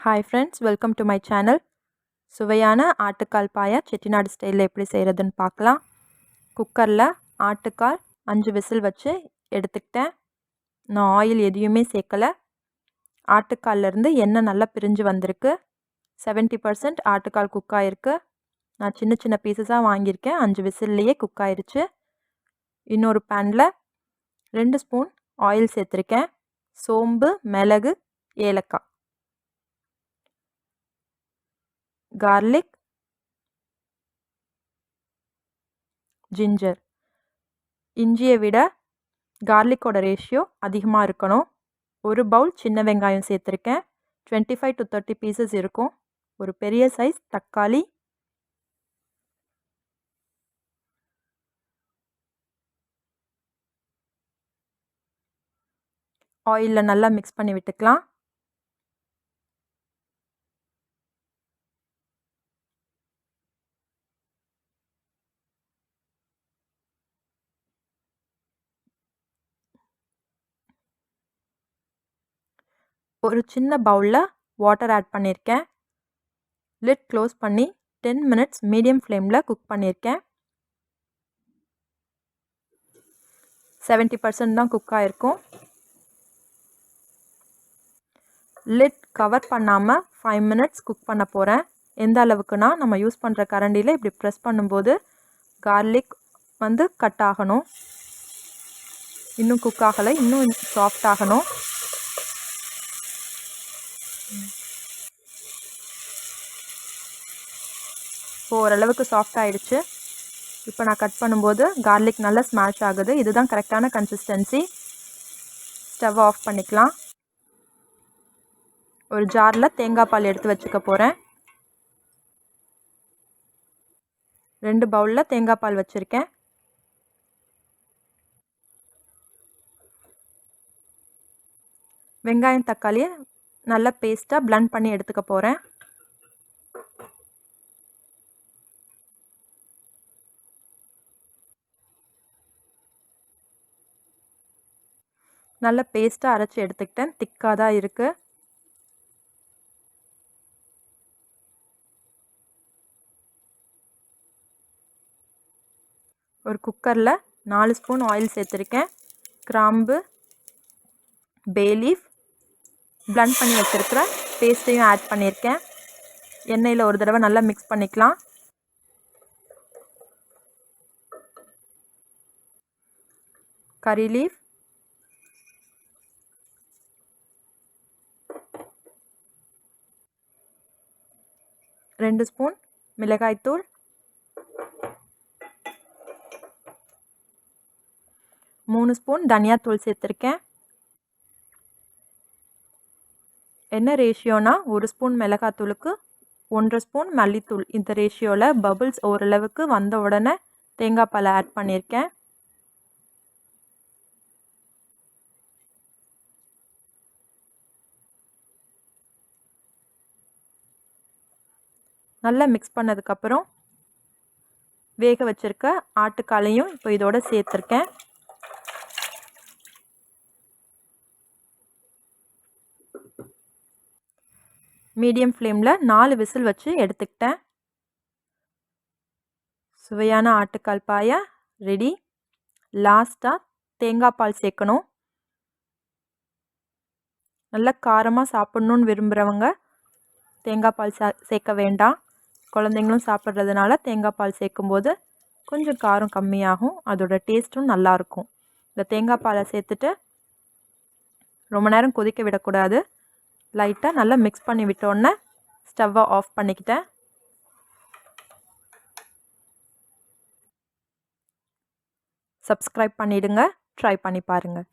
Hi friends, welcome to my channel. சுவையான ஆட்டுக்கால் பாயா செட்டிநாடு ஸ்டைலில் எப்படி செய்கிறதுன்னு பார்க்கலாம். குக்கரில் ஆட்டுக்கால் 5 விசில் வச்சு எடுத்துக்கிட்டேன். நான் ஆயில் எதையுமே சேர்க்கலை. ஆட்டுக்கால்லேருந்து எண்ணெய் நல்லா பிரிஞ்சு வந்திருக்கு. 70% ஆட்டுக்கால் குக் ஆகிருக்கு. நான் சின்ன சின்ன பீசஸாக வாங்கியிருக்கேன். 5 விசில்லையே குக் ஆயிடுச்சு. இன்னொரு பேனில் 2 ஸ்பூன் ஆயில் சேர்த்துருக்கேன். சோம்பு, மிளகு, ஏலக்காய், கார்லிக், ஜிஞ்சர். இஞ்சியை விட கார்லிக்கோட ரேஷியோ அதிகமாக இருக்கணும். ஒரு பவுல் சின்ன வெங்காயம் சேர்த்துருக்கேன். 25 to 30 பீசஸ் இருக்கும். ஒரு பெரிய சைஸ் தக்காளி, ஆயிலில் நல்லா மிக்ஸ் பண்ணி விட்டுக்கலாம். ஒரு சின்ன பவுலில் வாட்டர் ஆட் பண்ணியிருக்கேன். லிட் க்ளோஸ் பண்ணி 10 மினிட்ஸ் மீடியம் ஃப்ளேமில் குக் பண்ணியிருக்கேன். 70% தான் குக் ஆகிருக்கும். லிட் கவர் பண்ணாமல் 5 மினிட்ஸ் குக் பண்ண போகிறேன். எந்த அளவுக்குனா, நம்ம யூஸ் பண்ணுற கரண்டியில் இப்படி ப்ரெஸ் பண்ணும்போது கார்லிக் கட் ஆகணும். இன்னும் குக் ஆகலை, இன்னும் சாஃப்ட் ஆகணும். இப்போ ஓரளவுக்கு சாஃப்ட் ஆகிடுச்சு. இப்போ நான் கட் பண்ணும்போது கார்லிக் நல்லா ஸ்மாஷ் ஆகுது. இதுதான் கரெக்டான கன்சிஸ்டன்சி. ஸ்டவ் ஆஃப் பண்ணிக்கலாம். ஒரு ஜாரில் தேங்காய் பால் எடுத்து வச்சுக்க போகிறேன். 2 பவுலில் தேங்காய் பால் வச்சுருக்கேன். வெங்காயம், தக்காளியை நல்லா பேஸ்ட்டாக பிளெண்ட் பண்ணி எடுத்துக்க போகிறேன். நல்லா பேஸ்ட்டாக அரைச்சி எடுத்துக்கிட்டேன். திக்காக தான் இருக்குது. ஒரு குக்கரில் 4 ஸ்பூன் ஆயில் சேர்த்துருக்கேன். கிராம்பு, பே லீஃப், பிளெண்ட் பண்ணி வச்சுருக்கிற பேஸ்ட்டையும் ஆட் பண்ணியிருக்கேன். எண்ணெயில் ஒரு தடவை நல்லா மிக்ஸ் பண்ணிக்கலாம். கறி லீஃப், ரெண்டு ஸ்பூன் மிளகாய்த்தூள், 3 ஸ்பூன் தனியாத்தூள் சேர்த்துருக்கேன். என்ன ரேஷியோனா, 1 ஸ்பூன் மிளகாத்தூளுக்கு 1.5 ஸ்பூன் மல்லித்தூள். இந்த ரேஷியோவில் பபுள்ஸ் ஓரளவுக்கு வந்த உடனே தேங்காய் பாலை ஆட் பண்ணியிருக்கேன். நல்லா மிக்ஸ் பண்ணதுக்கப்புறம் வேக வச்சுருக்க ஆட்டுக்காலையும் இப்போ இதோட சேர்த்துருக்கேன். மீடியம் ஃப்ளேமில் 4 விசில் வச்சு எடுத்துக்கிட்டேன். சுவையான ஆட்டுக்கால் பாயா ரெடி. லாஸ்ட்டாக தேங்காய் பால் சேர்க்கணும். நல்லா காரமாக சாப்பிட்ணுன்னு விரும்புகிறவங்க தேங்காய் பால் சேர்க்க வேண்டாம். குழந்தைங்களும் சாப்பிட்றதுனால தேங்காய் பால் சேர்க்கும்போது கொஞ்சம் காரம் கம்மியாகும். அதோட டேஸ்ட்டும் நல்லாயிருக்கும். இந்த தேங்காய் பாலை சேர்த்துட்டு ரொம்ப நேரம் கொதிக்க விடக்கூடாது. லைட்டாக நல்லா மிக்ஸ் பண்ணி விட்டோன்னே ஸ்டவ்வை ஆஃப் பண்ணிக்கிட்டேன். சப்ஸ்கிரைப் பண்ணிவிடுங்க. ட்ரை பண்ணி பாருங்கள்.